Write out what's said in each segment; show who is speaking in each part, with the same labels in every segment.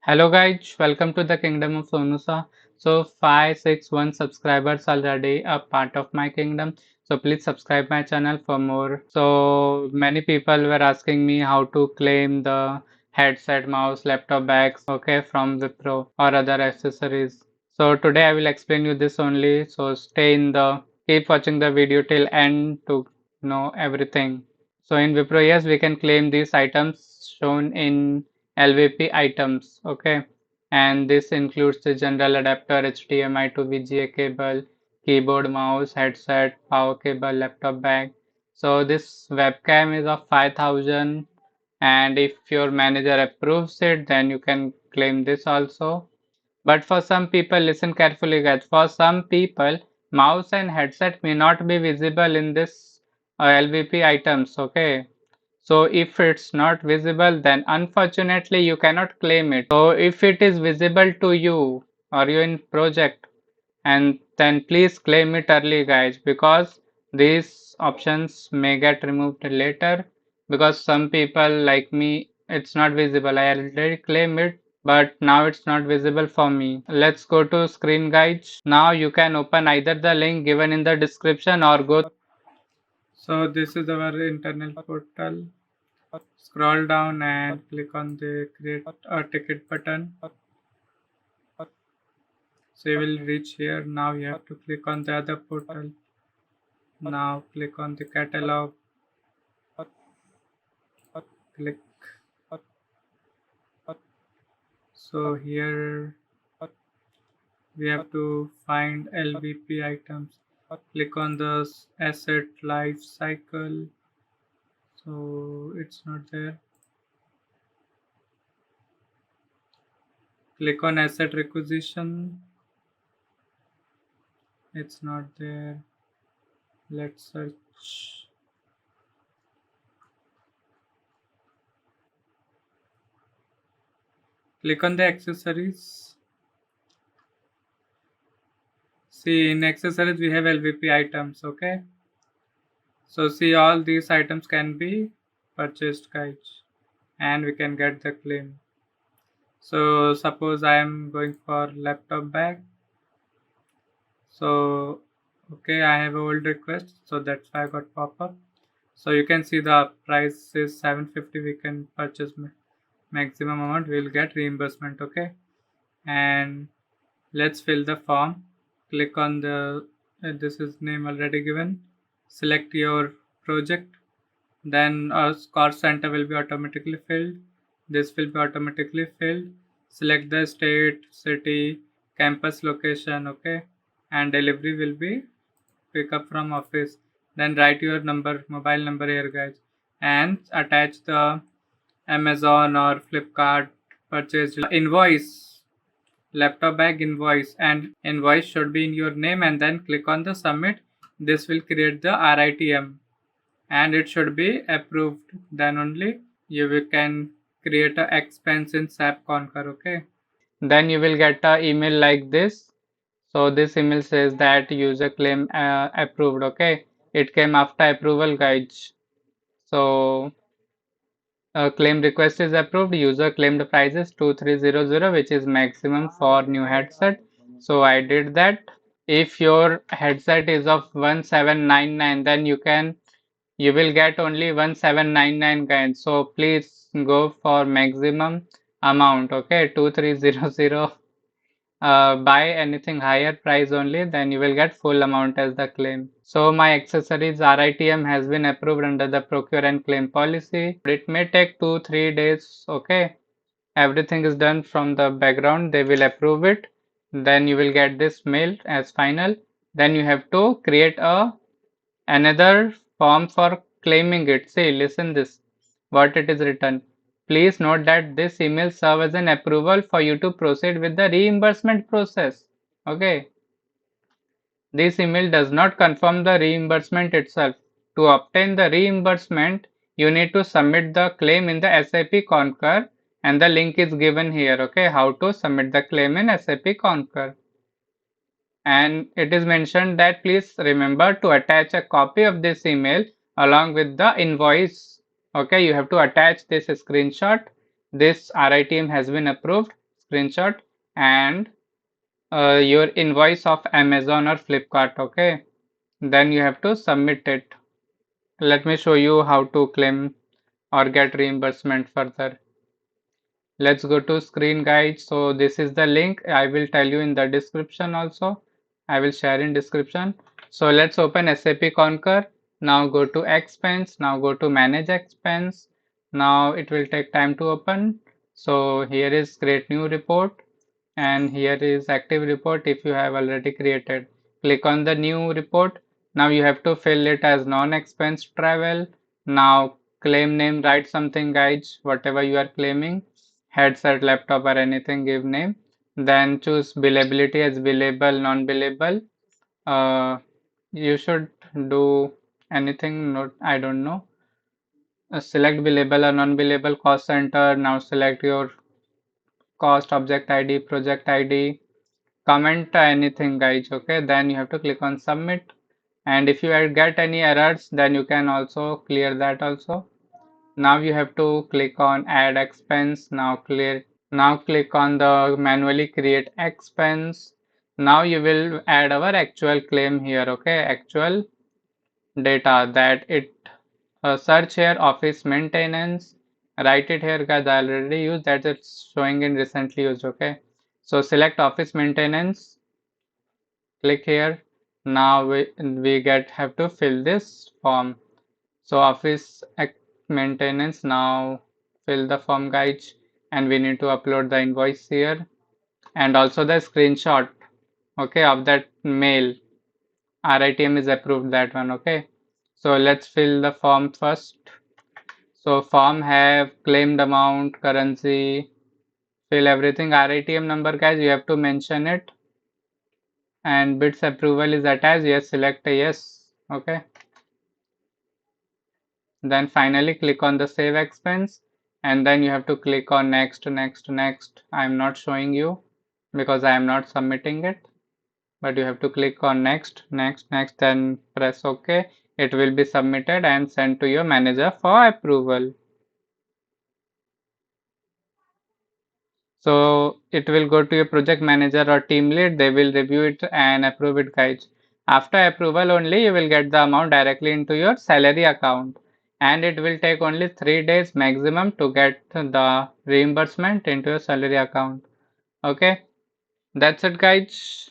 Speaker 1: Hello guys, welcome to the kingdom of Sonusa. So 561 subscribers already a part of my kingdom. So please subscribe my channel for more. So many people were asking me how to claim the headset, mouse, laptop bags, okay, from Wipro or other accessories. So today I will explain you this only. So keep watching the video till end to know everything. So in Wipro, yes, we can claim these items shown in LVP items, okay, and this includes the general adapter, HDMI to VGA cable, keyboard, mouse, headset, power cable, laptop bag. So this webcam is of 5,000, and if your manager approves it, then you can claim this also. But for some people, listen carefully guys, for some people, mouse and headset may not be visible in this LVP items, okay? So if it's not visible, then unfortunately you cannot claim it. So if it is visible to you or you in project, and then please claim it early guys, because these options may get removed later, because some people like me, it's not visible. I already claim it, but now it's not visible for me. Let's go to screen guides. Now you can open either the link given in the description or go. So this is our internal portal. Scroll down and click on the create a ticket button. So you will reach here. Now you have to click on the other portal. Now click on the catalog. Click. So here we have to find LVP items. Click on the asset life cycle. So it's not there. Click on asset requisition. It's not there. Let's search. Click on the accessories. See, in accessories we have LVP items, okay? So see, all these items can be purchased guys, and we can get the claim. So suppose I am going for laptop bag. So okay, I have a old request, so that's why I got pop-up. So you can see the price is 750. We can purchase maximum amount, we will get reimbursement, okay? And let's fill the form. Click on the this is name already given. Select your project, then our cost center will be automatically filled. This will be automatically filled. Select the state, city, campus location, okay, and delivery will be pick up from office. Then write your number, mobile number here guys, and attach the Amazon or Flipkart purchase invoice, laptop bag invoice, and invoice should be in your name, and then click on the submit. This will create the RITM and it should be approved. Then only can create a expense in SAP Conquer, okay? Then you will get a email like this. So this email says that user claim approved, okay? It came after approval guides. So claim request is approved. User claimed price is 2300, which is maximum for new headset. So I did that. If your headset is of 1799, then you will get only 1799 guys. So please go for maximum amount, okay? 2300. Buy anything higher price only, then you will get full amount as the claim. So my accessories RITM has been approved under the procure and claim policy. It may take 2-3 days, okay? Everything is done from the background, they will approve it. Then you will get this mail as final. Then you have to create another form for claiming it. See, listen this, what it is written. Please note that this email serves as an approval for you to proceed with the reimbursement process. Okay. This email does not confirm the reimbursement itself. To obtain the reimbursement, you need to submit the claim in the SAP Conquer, and the link is given here. Okay, how to submit the claim in SAP Conquer. And it is mentioned that please remember to attach a copy of this email along with the invoice. Okay, you have to attach this screenshot. This RITM has been approved. screenshot and your invoice of Amazon or Flipkart. Okay, then you have to submit it. Let me show you how to claim or get reimbursement further. Let's go to screen guide. So this is the link. I will tell you in the description also. I will share in description. So let's open SAP Conquer. Now go to expense. Now go to manage expense. Now it will take time to open. So here is create new report and here is active report if you have already created. Click on the new report. Now you have to fill it as non-expense travel. Now claim name, write something guys, whatever you are claiming, headset, laptop or anything, give name. Then choose billability as billable, non-billable. You should do anything, not, I don't know. Select billable or non-billable cost center. Now select your cost, object ID, project ID, comment anything guys. Okay, then you have to click on submit, and if you get any errors then you can also clear that also. Now you have to click on add expense. Now click on the manually create expense. Now you will add our actual claim here. Okay, actual data that it search here office maintenance, write it here guys. I already used that, it's showing in recently used. Okay, so select office maintenance, click here. Now we have to fill this form. So office maintenance, now fill the form guys, and we need to upload the invoice here and also the screenshot, okay, of that mail. RITM is approved, that one. Okay, so let's fill the form first. So form have claimed amount, currency, fill everything. RITM number guys, you have to mention it, and bits approval is attached. Yes, select a yes. Okay, then finally click on the save expense, and then you have to click on next, next, next. I'm not showing you because I am not submitting it, but you have to click on next, next, next, then press OK. It will be submitted and sent to your manager for approval. So it will go to your project manager or team lead. They will review it and approve it guys. After approval only you will get the amount directly into your salary account, and it will take only 3 days maximum to get the reimbursement into your salary account. Okay, that's it guys.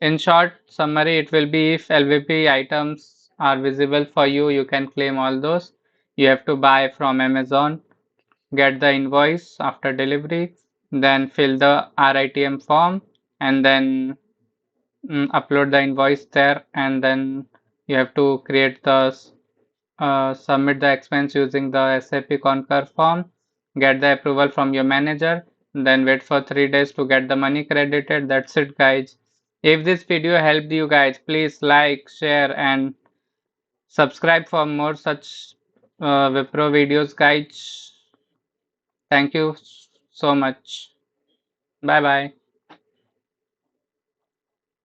Speaker 1: In short summary, it will be if LVP items are visible for you, you can claim all those. You have to buy from Amazon, get the invoice after delivery, then fill the RITM form, and then upload the invoice there, and then you have to create the submit the expense using the SAP Conquer form, get the approval from your manager, then wait for 3 days to get the money credited. That's it guys. If this video helped you guys, please like, share and subscribe for more such Wipro videos guys. Thank you so much. Bye bye.